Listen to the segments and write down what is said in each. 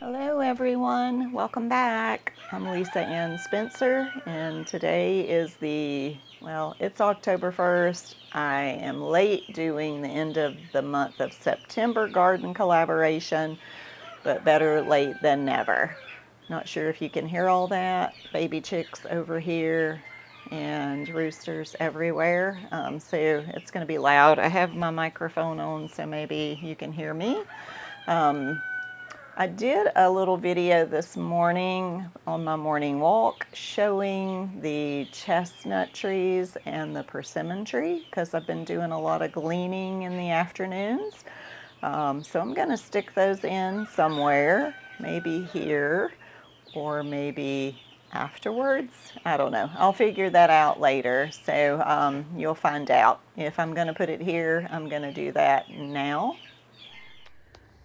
Hello everyone, welcome back. I'm Lisa Ann Spencer and today is it's October 1st. I am late doing the end of the month of September garden collaboration, but better late than never. Not sure if you can hear all that. Baby chicks over here and roosters everywhere. So it's going to be loud. I have my microphone on so maybe you can hear me. I did a little video this morning on my morning walk showing the chestnut trees and the persimmon tree because I've been doing a lot of gleaning in the afternoons. So I'm going to stick those in somewhere, maybe here or maybe afterwards. I don't know. I'll figure that out later. So you'll find out. If I'm going to put it here, I'm going to do that now.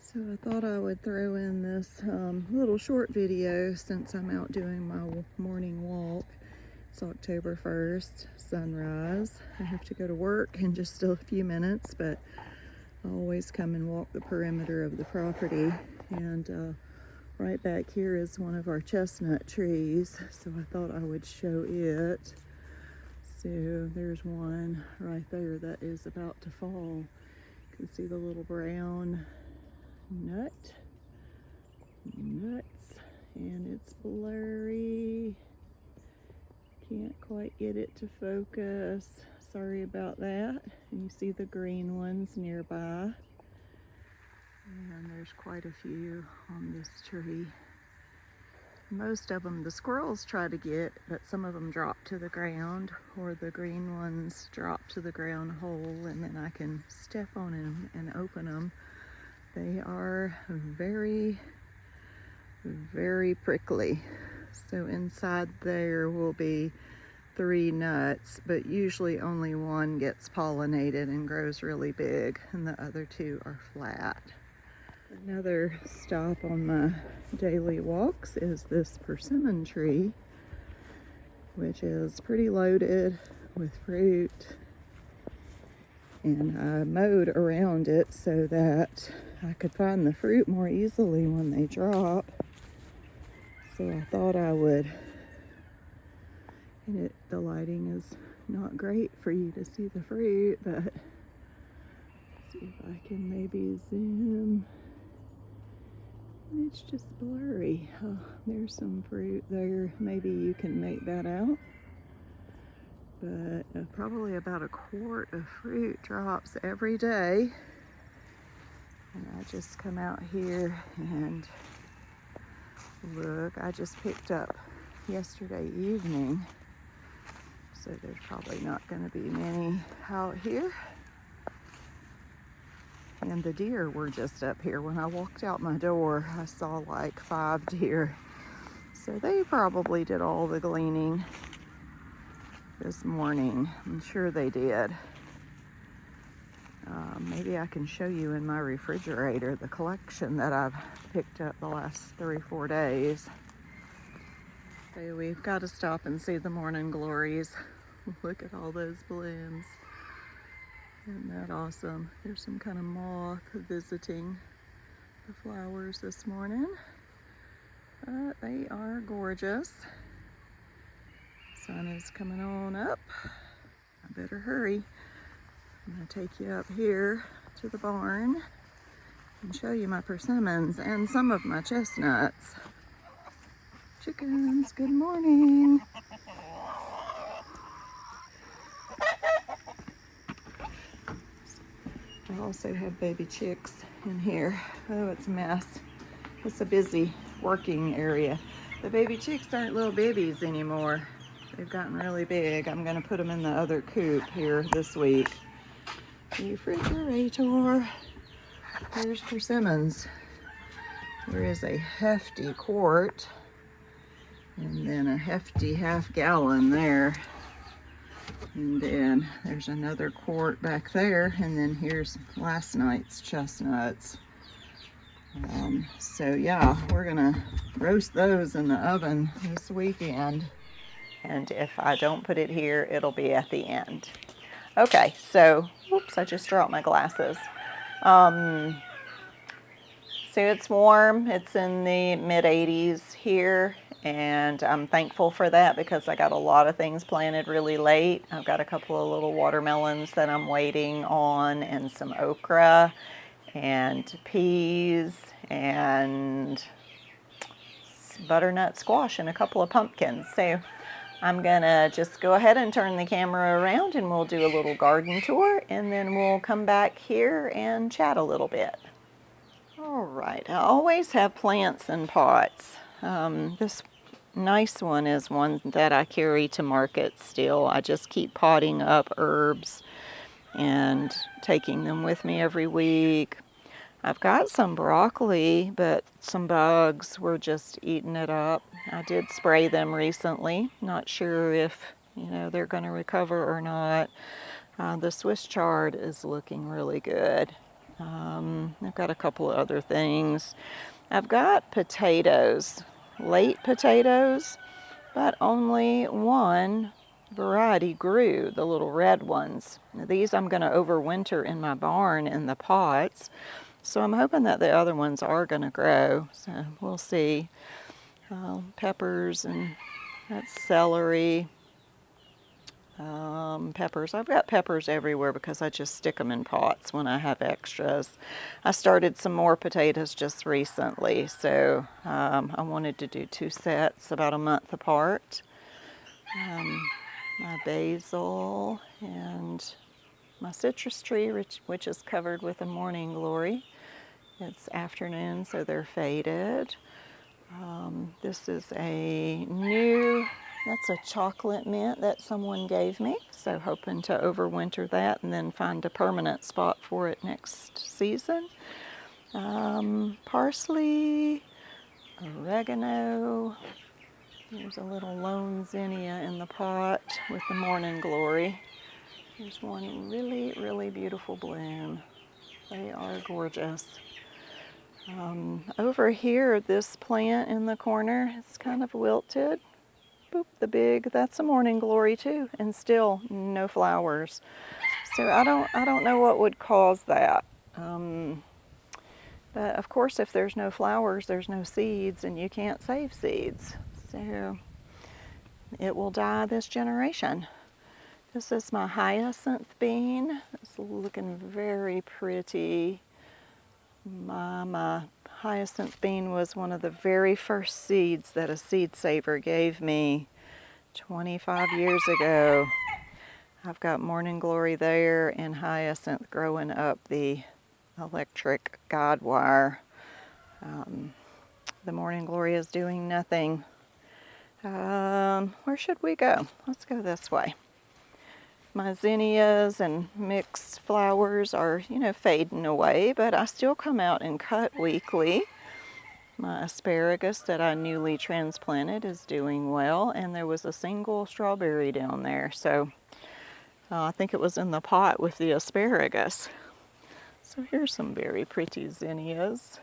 So I thought I would throw in this little short video since I'm out doing my morning walk. It's October 1st, sunrise. I have to go to work in just a few minutes, but I always come and walk the perimeter of the property. And right back here is one of our chestnut trees, so I thought I would show it. So there's one right there that is about to fall. You can see the little brown nuts, and it's blurry. Can't quite get it to focus. Sorry about that. And you see the green ones nearby. And there's quite a few on this tree. Most of them the squirrels try to get, but some of them drop to the ground, or the green ones drop to the ground whole, and then I can step on them and open them. They are very, very prickly. So inside there will be 3 nuts, but usually only one gets pollinated and grows really big, and the other 2 are flat. Another stop on my daily walks is this persimmon tree, which is pretty loaded with fruit. And I mowed around it so that I could find the fruit more easily when they drop. So I thought I would, and the lighting is not great for you to see the fruit, but let's see if I can maybe zoom. It's just blurry. Oh, there's some fruit there. Maybe you can make that out. But probably about a quart of fruit drops every day. And I just come out here and look. I just picked up yesterday evening, so there's probably not going to be many out here. And the deer were just up here. When I walked out my door, I saw like 5 deer. So they probably did all the gleaning this morning. I'm sure they did. Maybe I can show you in my refrigerator the collection that I've picked up the last 3-4 days. So we've got to stop and see the morning glories. Look at all those blooms. Isn't that awesome? There's some kind of moth visiting the flowers this morning. But they are gorgeous. Sun is coming on up. I better hurry. I'm going to take you up here to the barn and show you my persimmons and some of my chestnuts. Chickens, good morning. I also have baby chicks in here. Oh, it's a mess. It's a busy working area. The baby chicks aren't little babies anymore. They've gotten really big. I'm going to put them in the other coop here this week. Refrigerator. There's persimmons. There is a hefty quart and then a hefty half-gallon there. And then there's another quart back there, and then here's last night's chestnuts. So yeah, we're gonna roast those in the oven this weekend. And if I don't put it here, it'll be at the end. Okay, so, oops, I just dropped my glasses. So it's warm. It's in the mid-80s here, and I'm thankful for that because I got a lot of things planted really late. I've got a couple of little watermelons that I'm waiting on, and some okra, and peas, and butternut squash, and a couple of pumpkins. So I'm gonna just go ahead and turn the camera around and we'll do a little garden tour, and then we'll come back here and chat a little bit. All right, I always have plants in pots. This nice one is one that I carry to market still. I just keep potting up herbs and taking them with me every week. I've got some broccoli, but some bugs were just eating it up. I did spray them recently. Not sure if, they're going to recover or not. The Swiss chard is looking really good. I've got a couple of other things. I've got potatoes, late potatoes, but only one variety grew, the little red ones. Now, these I'm going to overwinter in my barn in the pots. So I'm hoping that the other ones are going to grow. So we'll see. Peppers, and that's celery. Peppers. I've got peppers everywhere because I just stick them in pots when I have extras. I started some more potatoes just recently, so I wanted to do 2 sets about a month apart. My basil and my citrus tree, which is covered with a morning glory. It's afternoon, so they're faded. This is that's a chocolate mint that someone gave me, so hoping to overwinter that and then find a permanent spot for it next season. Parsley, oregano. There's a little lone zinnia in the pot with the morning glory. There's one really, really beautiful bloom. They are gorgeous. Over here, this plant in the corner, it's kind of wilted. Boop, that's a morning glory too, and still no flowers. So I don't know what would cause that. But of course, if there's no flowers, there's no seeds, and you can't save seeds. So it will die this generation. This is my hyacinth bean. It's looking very pretty. My hyacinth bean was one of the very first seeds that a seed saver gave me 25 years ago. I've got morning glory there and hyacinth growing up the electric guide wire. The morning glory is doing nothing. Where should we go? Let's go this way. My zinnias and mixed flowers are, fading away, but I still come out and cut weekly. My asparagus that I newly transplanted is doing well, and there was a single strawberry down there, so I think it was in the pot with the asparagus. So here's some very pretty zinnias.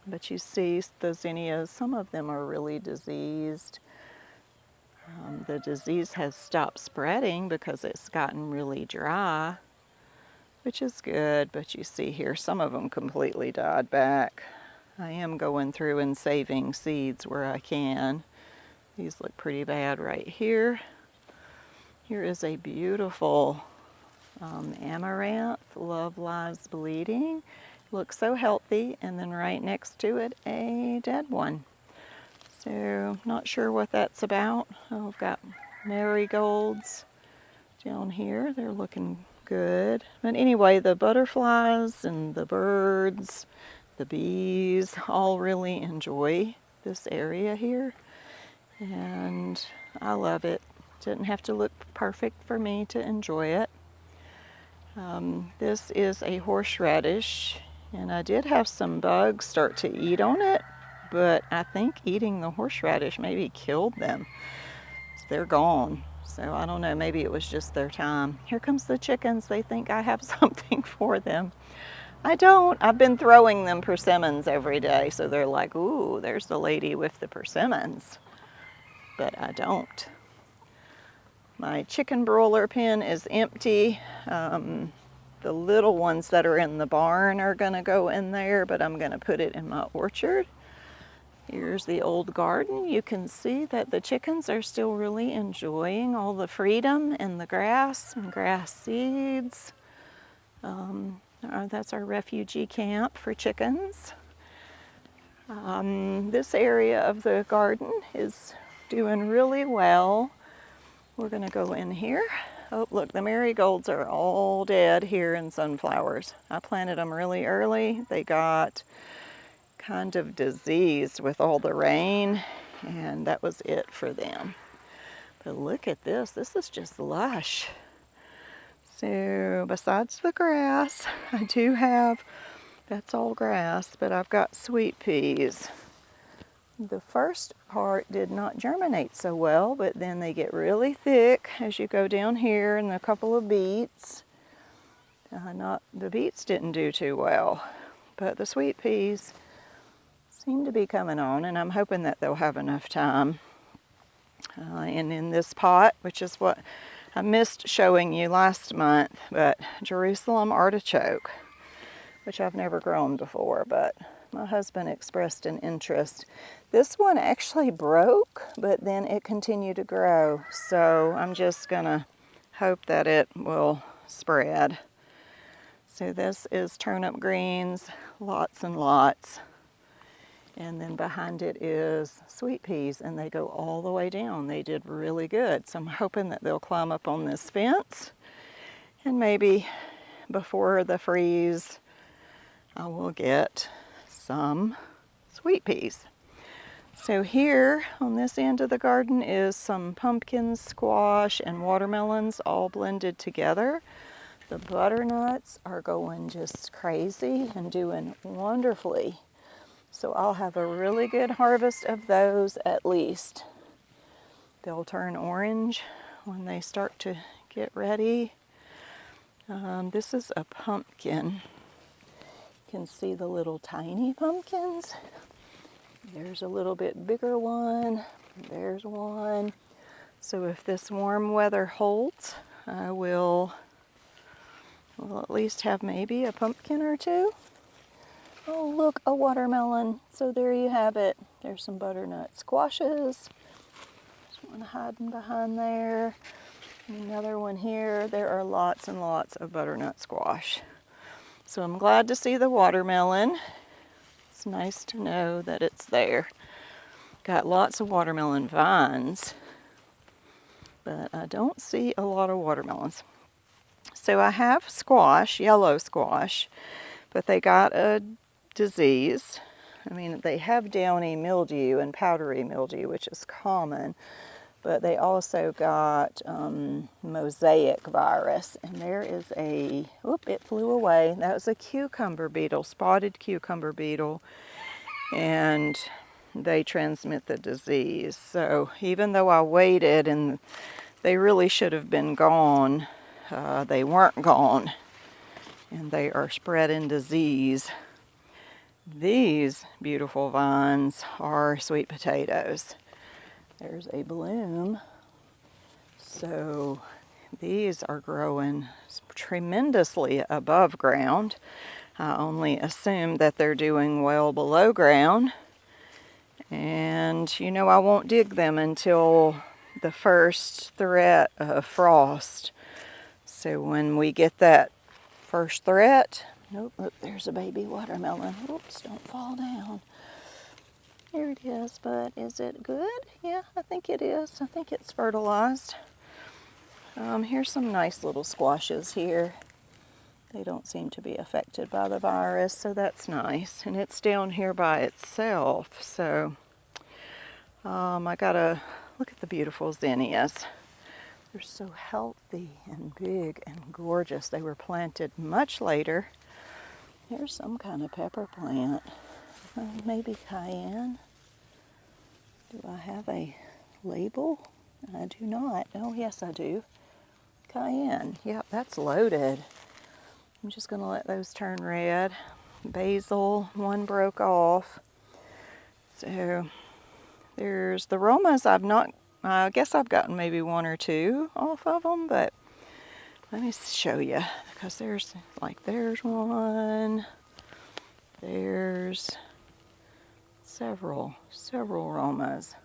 But you see the zinnias, some of them are really diseased. The disease has stopped spreading because it's gotten really dry, which is good, but you see here some of them completely died back. I am going through and saving seeds where I can. These look pretty bad right here. Here is a beautiful amaranth, Love Lies Bleeding. Looks so healthy, and then right next to it, a dead one. So, not sure what that's about. Oh, I've got marigolds down here. They're looking good. But anyway, the butterflies and the birds, the bees, all really enjoy this area here. And I love it. Didn't have to look perfect for me to enjoy it. This is a horseradish, and I did have some bugs start to eat on it, but I think eating the horseradish maybe killed them. So they're gone. So I don't know, maybe it was just their time. Here comes the chickens. They think I have something for them. I don't. I've been throwing them persimmons every day, so they're like, ooh, there's the lady with the persimmons. But I don't. My chicken broiler pen is empty. The little ones that are in the barn are gonna go in there, but I'm gonna put it in my orchard. Here's the old garden. You can see that the chickens are still really enjoying all the freedom and the grass and grass seeds. That's our refugee camp for chickens. This area of the garden is doing really well. We're gonna go in here. Oh, look, the marigolds are all dead here in sunflowers. I planted them really early. They got kind of diseased with all the rain, and that was it for them. But look at this. This is just lush. So besides the grass, I do have, that's all grass, but I've got sweet peas. The first part did not germinate so well, but then they get really thick as you go down here, and a couple of beets. The beets didn't do too well, but the sweet peas seem to be coming on, and I'm hoping that they'll have enough time. And in this pot, which is what I missed showing you last month, but Jerusalem artichoke, which I've never grown before, but my husband expressed an interest. This one actually broke, but then it continued to grow, so I'm just gonna hope that it will spread. So this is turnip greens, lots and lots. And then behind it is sweet peas, and they go all the way down. They did really good. So I'm hoping that they'll climb up on this fence, and maybe before the freeze, I will get some sweet peas. So here on this end of the garden is some pumpkins, squash, and watermelons all blended together. The butternuts are going just crazy and doing wonderfully. So I'll have a really good harvest of those at least. They'll turn orange when they start to get ready. This is a pumpkin. You can see the little tiny pumpkins. There's a little bit bigger one. There's one. So if this warm weather holds, I will at least have maybe a pumpkin or two. Oh, look, a watermelon. So there you have it. There's some butternut squashes. There's one hiding behind there. Another one here. There are lots and lots of butternut squash. So I'm glad to see the watermelon. It's nice to know that it's there. Got lots of watermelon vines, but I don't see a lot of watermelons. So I have squash, yellow squash, but they got a disease. I mean, they have downy mildew and powdery mildew, which is common, but they also got mosaic virus. And there is a, whoop, it flew away. That was a cucumber beetle, spotted cucumber beetle, and they transmit the disease. So even though I waited and they really should have been gone, they weren't gone, and they are spreading disease. These beautiful vines are sweet potatoes. There's a bloom. So these are growing tremendously above ground. I only assume that they're doing well below ground. And you know, I won't dig them until the first threat of frost. So when we get that first threat, nope, look, there's a baby watermelon. Oops, don't fall down. Here it is, but is it good? Yeah, I think it is. I think it's fertilized. Here's some nice little squashes here. They don't seem to be affected by the virus, so that's nice. And it's down here by itself, so I gotta look at the beautiful zinnias. They're so healthy and big and gorgeous. They were planted much later. Here's some kind of pepper plant. Maybe cayenne. Do I have a label? I do not. Oh, yes, I do. Cayenne. Yep, that's loaded. I'm just going to let those turn red. Basil, one broke off. So there's the Romas. I guess I've gotten maybe one or two off of them, but Let me show you, because there's one, there's several Romas.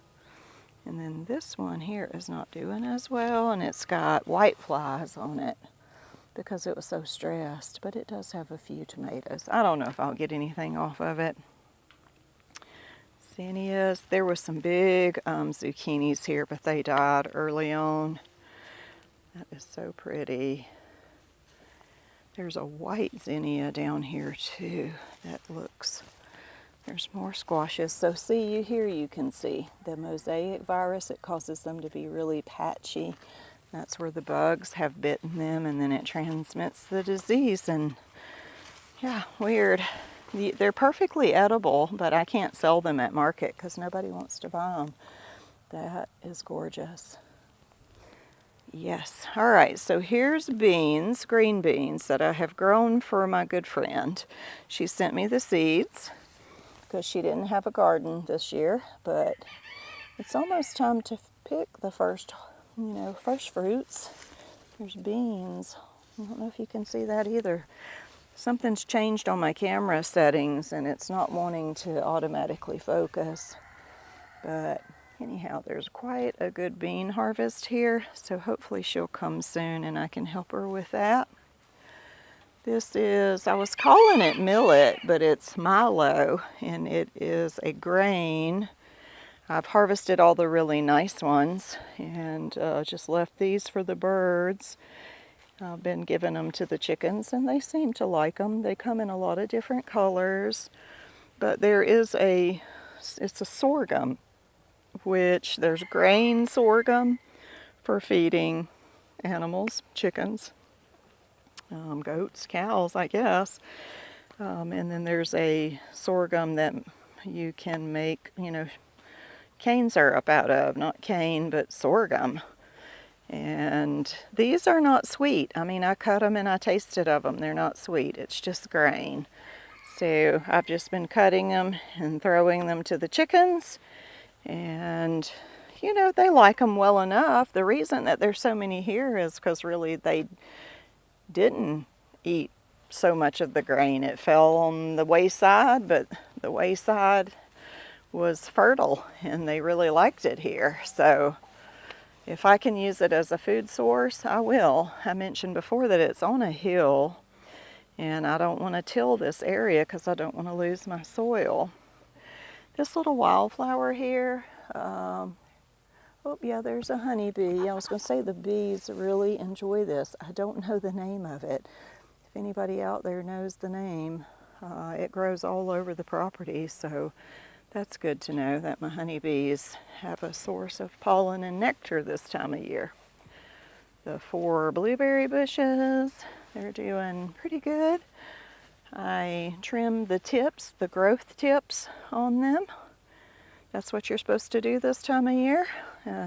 And then this one here is not doing as well, and it's got white flies on it because it was so stressed, but it does have a few tomatoes. I don't know if I'll get anything off of it. Zinnias, there were some big zucchinis here, but they died early on. That is so pretty. There's a white zinnia down here too that looks, there's more squashes. So see, here you can see the mosaic virus. It causes them to be really patchy. That's where the bugs have bitten them, and then it transmits the disease. And yeah, weird. They're perfectly edible, but I can't sell them at market because nobody wants to buy them. That is gorgeous. Yes. All right, so here's beans, green beans that I have grown for my good friend. She sent me the seeds because she didn't have a garden this year, but it's almost time to pick the first fruits. There's beans. I don't know if you can see that either. Something's changed on my camera settings and it's not wanting to automatically focus. But anyhow, there's quite a good bean harvest here, so hopefully she'll come soon and I can help her with that. This is, I was calling it millet, but it's milo, and it is a grain. I've harvested all the really nice ones and just left these for the birds. I've been giving them to the chickens and they seem to like them. They come in a lot of different colors, but it's a sorghum, which there's grain sorghum for feeding animals, chickens, goats, cows, I guess. And then there's a sorghum that you can make, cane syrup out of. Not cane, but sorghum. And these are not sweet. I mean, I cut them and I tasted of them. They're not sweet. It's just grain. So I've just been cutting them and throwing them to the chickens. And, they like them well enough. The reason that there's so many here is because really they didn't eat so much of the grain. It fell on the wayside, but the wayside was fertile and they really liked it here. So if I can use it as a food source, I will. I mentioned before that it's on a hill and I don't want to till this area because I don't want to lose my soil. This little wildflower here, there's a honeybee. I was going to say the bees really enjoy this. I don't know the name of it. If anybody out there knows the name, it grows all over the property, so that's good to know that my honeybees have a source of pollen and nectar this time of year. The 4 blueberry bushes, they're doing pretty good. I trimmed the tips, the growth tips on them. That's what you're supposed to do this time of year,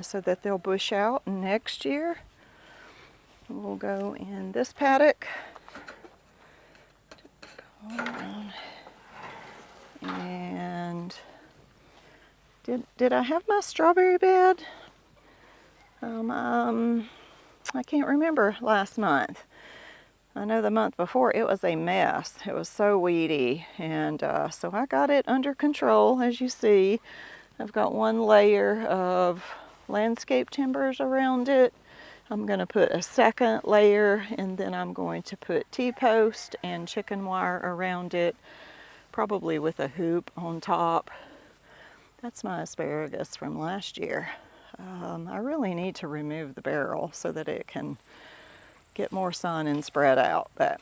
so that they'll bush out next year. We'll go in this paddock. And did I have my strawberry bed? I can't remember last month. I know the month before it was a mess. It was so weedy, and so I got it under control. As you see, I've got one layer of landscape timbers around it. I'm going to put a second layer, and then I'm going to put T-post and chicken wire around it, probably with a hoop on top. That's my asparagus from last year. I really need to remove the barrel so that it can get more sun and spread out. But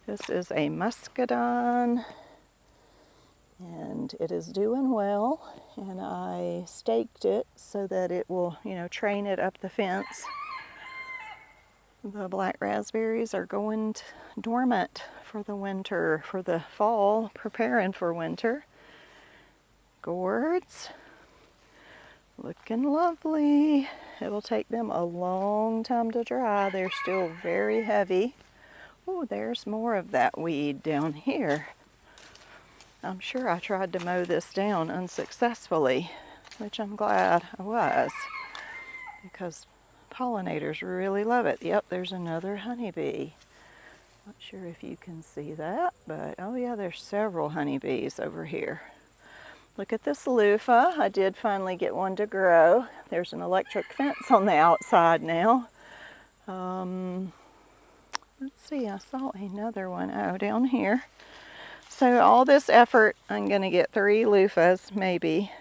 this is a muscadine, and it is doing well, and I staked it so that it will, train it up the fence. The black raspberries are going dormant for the winter, for the fall, preparing for winter. Gourds, looking lovely. It will take them a long time to dry. They're still very heavy. Oh, there's more of that weed down here. I'm sure I tried to mow this down unsuccessfully, which I'm glad I was, because pollinators really love it. Yep, there's another honeybee. Not sure if you can see that, but oh yeah, there's several honeybees over here. Look at this loofah. I did finally get one to grow. There's an electric fence on the outside now. Let's see, I saw another one, oh, down here. So all this effort, I'm gonna get 3 loofahs, maybe.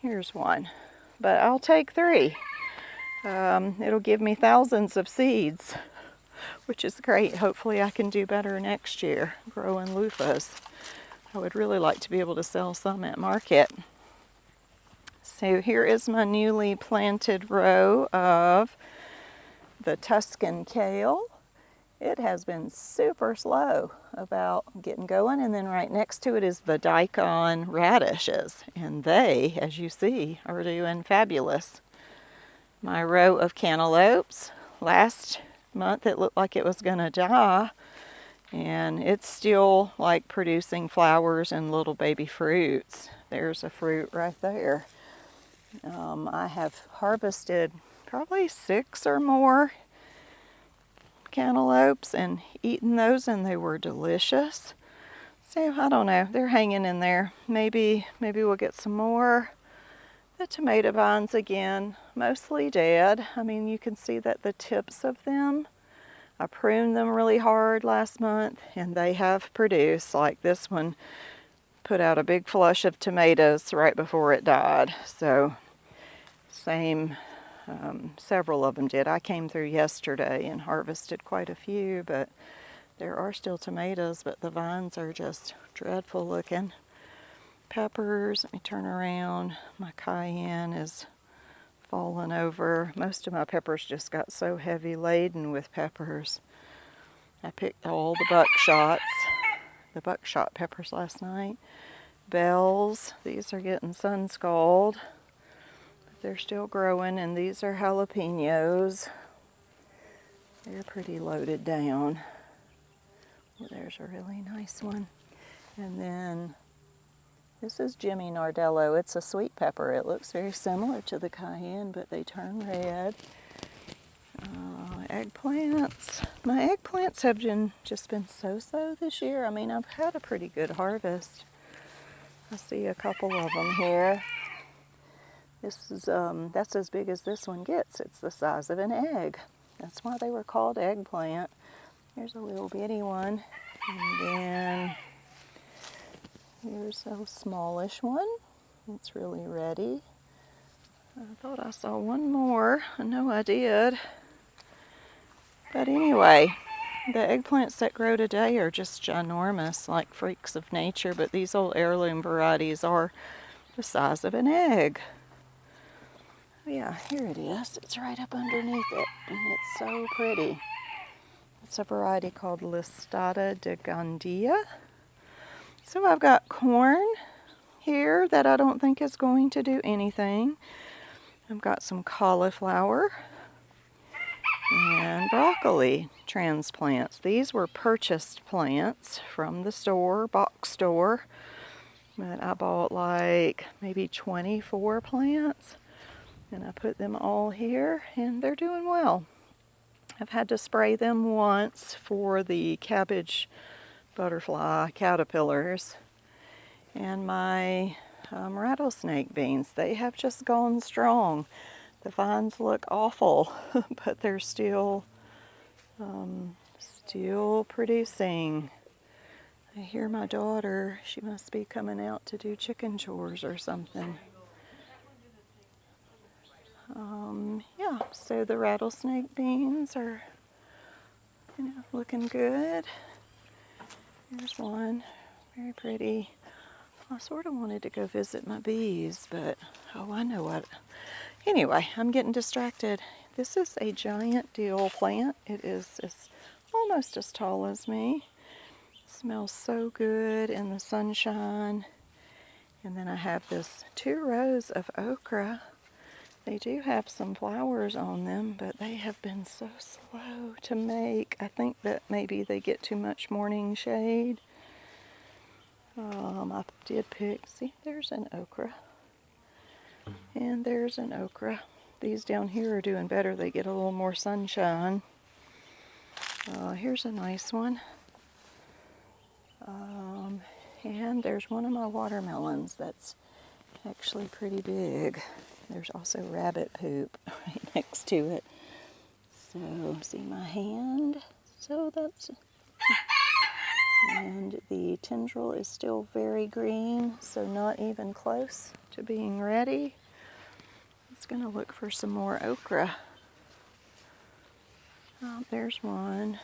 Here's one, but I'll take 3. It'll give me thousands of seeds, which is great. Hopefully I can do better next year growing loofahs. I would really like to be able to sell some at market. So here is my newly planted row of the Tuscan kale. It has been super slow about getting going, and then right next to it is the daikon radishes, and they, as you see, are doing fabulous. My row of cantaloupes, last month it looked like it was going to die, and it's still like producing flowers and little baby fruits. There's a fruit right there. I have harvested probably 6 or more cantaloupes and eaten those, and they were delicious. So I don't know, they're hanging in there. Maybe we'll get some more. The tomato vines again, mostly dead. I mean, you can see that the tips of them, I pruned them really hard last month, and they have produced. Like this one put out a big flush of tomatoes right before it died. So same, several of them did. I came through yesterday and harvested quite a few, but there are still tomatoes, but the vines are just dreadful looking. Peppers, let me turn around. My cayenne is falling over. Most of my peppers just got so heavy laden with peppers. I picked all the buckshot peppers last night. Bells, these are getting sun scald. They're still growing, and these are jalapenos. They're pretty loaded down. Well, there's a really nice one. And then this is Jimmy Nardello. It's a sweet pepper. It looks very similar to the cayenne, but they turn red. Eggplants. My eggplants have just been so-so this year. I mean, I've had a pretty good harvest. I see a couple of them here. This is, that's as big as this one gets. It's the size of an egg. That's why they were called eggplant. Here's a little bitty one. And then here's a smallish one. It's really ready. I thought I saw one more. I know I did. But anyway, the eggplants that grow today are just ginormous, like freaks of nature. But these old heirloom varieties are the size of an egg. Yeah, here it is. It's right up underneath it, and it's so pretty. It's a variety called Listata de Gandia. So I've got corn here that I don't think is going to do anything. I've got some cauliflower and broccoli transplants. These were purchased plants from the store, box store, but I bought like maybe 24 plants. And I put them all here, and they're doing well. I've had to spray them once for the cabbage butterfly caterpillars. And my rattlesnake beans, they have just gone strong. The vines look awful, but they're still producing. I hear my daughter, she must be coming out to do chicken chores or something. Yeah, so the rattlesnake beans are, looking good. Here's one, very pretty. I sort of wanted to go visit my bees, but, oh, I know what. Anyway, I'm getting distracted. This is a giant dill plant. It's almost as tall as me. It smells so good in the sunshine. And then I have this 2 rows of okra. They do have some flowers on them, but they have been so slow to make. I think that maybe they get too much morning shade. I did pick, see, there's an okra. And there's an okra. These down here are doing better. They get a little more sunshine. Here's a nice one. And there's one of my watermelons that's actually pretty big. There's also rabbit poop right next to it. So, see my hand? So that's... And the tendril is still very green, so not even close to being ready. It's going to look for some more okra. Oh, there's one.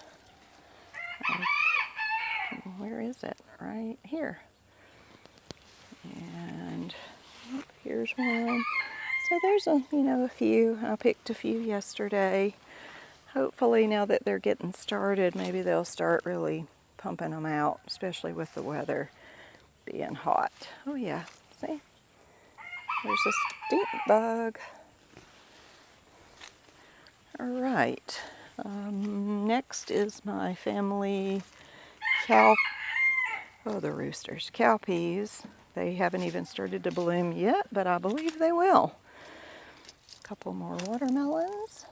Where is it? Right here. And here's one. So there's a few. I picked a few yesterday. Hopefully now that they're getting started, maybe they'll start really pumping them out, especially with the weather being hot. Oh yeah, see? There's a stink bug. All right. Next is my family cow peas. They haven't even started to bloom yet, but I believe they will. A couple more watermelons.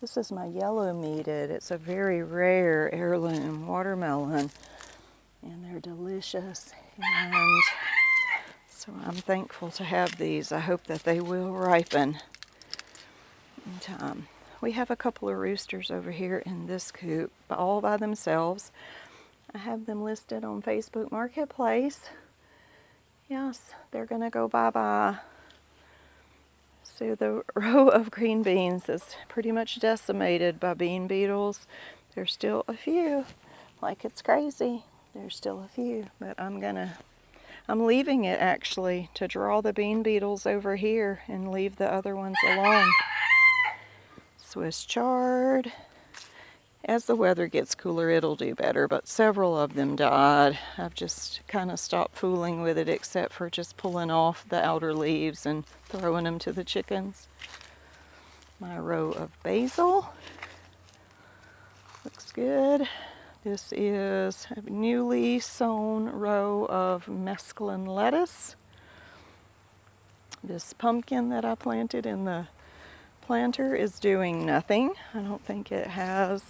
This is my yellow meated. It's a very rare heirloom watermelon, and they're delicious. And so I'm thankful to have these. I hope that they will ripen in time. We have a couple of roosters over here in this coop, all by themselves. I have them listed on Facebook Marketplace. Yes, they're going to go bye-bye. So the row of green beans is pretty much decimated by bean beetles. There's still a few, like it's crazy. There's still a few, but I'm leaving it actually to draw the bean beetles over here and leave the other ones alone. Swiss chard. As the weather gets cooler, it'll do better, but several of them died. I've just kind of stopped fooling with it, except for just pulling off the outer leaves and throwing them to the chickens. My row of basil. Looks good. This is a newly sown row of mesclun lettuce. This pumpkin that I planted in the planter is doing nothing. I don't think it has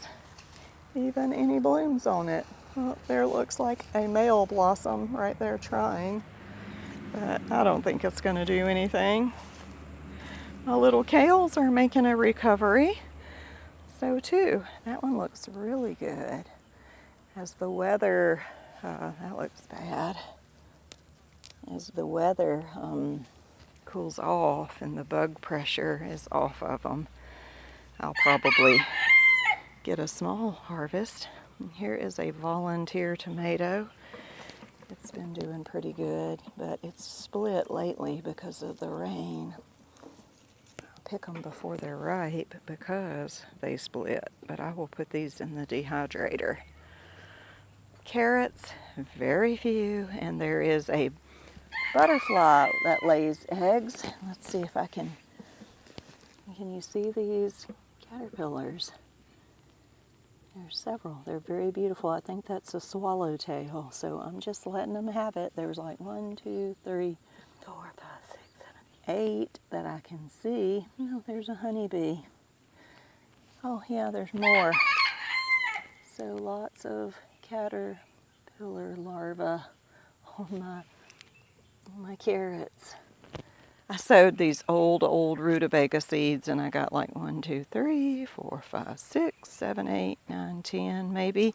even any blooms on it. Well, there looks like a male blossom right there trying, but I don't think it's going to do anything. My little kales are making a recovery, so too. That one looks really good. As the weather, that looks bad. As the weather cools off and the bug pressure is off of them, I'll probably get a small harvest. And here is a volunteer tomato. It's been doing pretty good, but it's split lately because of the rain. I'll pick them before they're ripe because they split, but I will put these in the dehydrator. Carrots, very few, and there is a butterfly that lays eggs. Let's see if I can you see these caterpillars? There's several. They're very beautiful. I think that's a swallowtail, so I'm just letting them have it. There's like 1, 2, 3, 4, 5, 6, 7, 8 that I can see. No, there's a honeybee. Oh yeah, there's more. So lots of caterpillar larvae on my carrots. I sowed these old rutabaga seeds, and I got like 1, 2, 3, 4, 5, 6, 7, 8, 9, 10 maybe.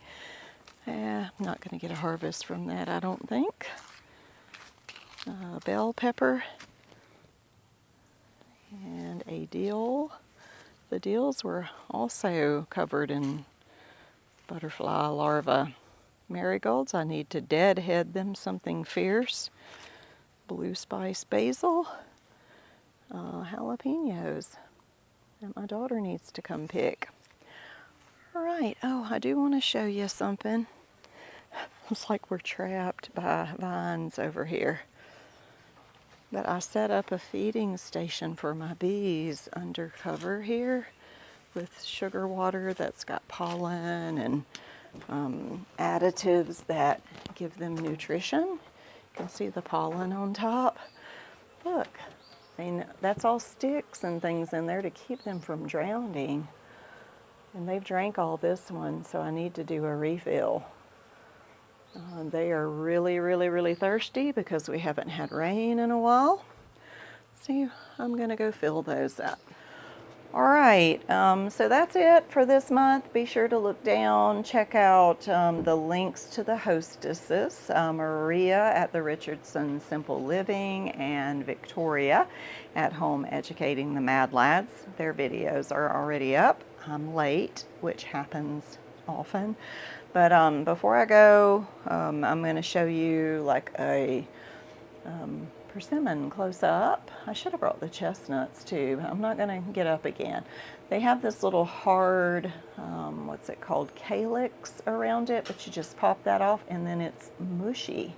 I'm not going to get a harvest from that, I don't think. Bell pepper and a dill. The dills were also covered in butterfly larvae. Marigolds, I need to deadhead them something fierce. Blue spice basil. Jalapenos that my daughter needs to come pick. All right, oh, I do want to show you something. It's like we're trapped by vines over here. But I set up a feeding station for my bees under cover here with sugar water that's got pollen and additives that give them nutrition. You can see the pollen on top. Look. I mean, that's all sticks and things in there to keep them from drowning. And they've drank all this one, so I need to do a refill. They are really, really, really thirsty because we haven't had rain in a while. So I'm gonna go fill those up. All right, so that's it for this month. Be sure to look down, check out the links to the hostesses, Maria at the Richardson Simple Living and Victoria at Home Educating the Mad Lads. Their videos are already up. I'm late, which happens often. But before I go, I'm going to show you like a persimmon close up. I should have brought the chestnuts too. I'm not going to get up again. They have this little hard, what's it called, calyx around it, but you just pop that off and then it's mushy.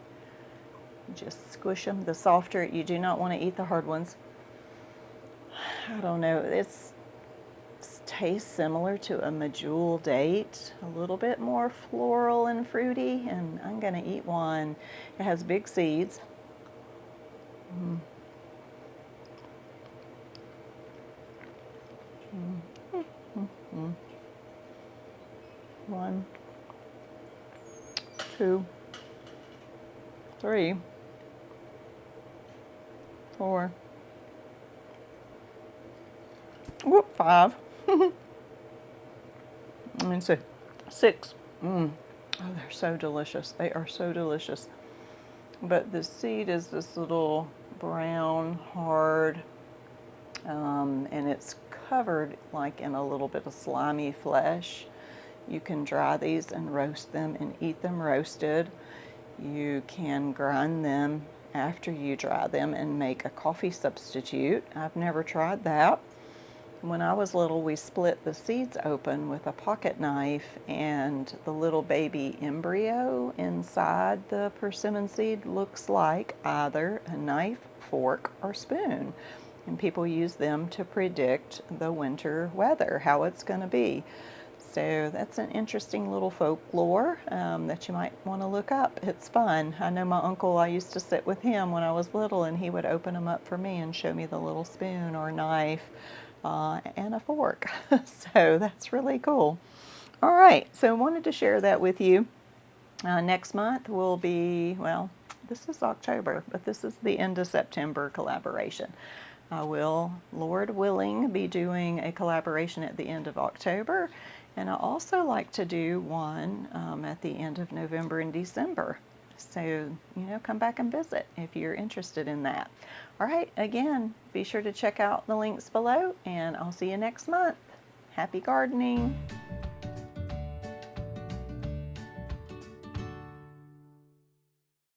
You just squish them. The softer, you do not want to eat the hard ones. I don't know. It tastes similar to a medjool date, a little bit more floral and fruity, and I'm going to eat one. It has big seeds. One, two, three, four, whoop, five. Let me see, six. Oh, they're so delicious. They are so delicious. But the seed is this little brown, hard, and it's covered like in a little bit of slimy flesh. You can dry these and roast them and eat them roasted. You can grind them after you dry them and make a coffee substitute. I've never tried that. When I was little, we split the seeds open with a pocket knife, and the little baby embryo inside the persimmon seed looks like either a knife, fork, or spoon. And people use them to predict the winter weather, how it's going to be. So that's an interesting little folklore that you might want to look up. It's fun. I know my uncle, I used to sit with him when I was little, and he would open them up for me and show me the little spoon or knife and a fork. So that's really cool. All right, so I wanted to share that with you. Next month will be, well, this is October, but this is the end of September collaboration. I will, Lord willing, be doing a collaboration at the end of October, and I also like to do one at the end of November and December. So, come back and visit if you're interested in that. All right, again, be sure to check out the links below, and I'll see you next month. Happy gardening!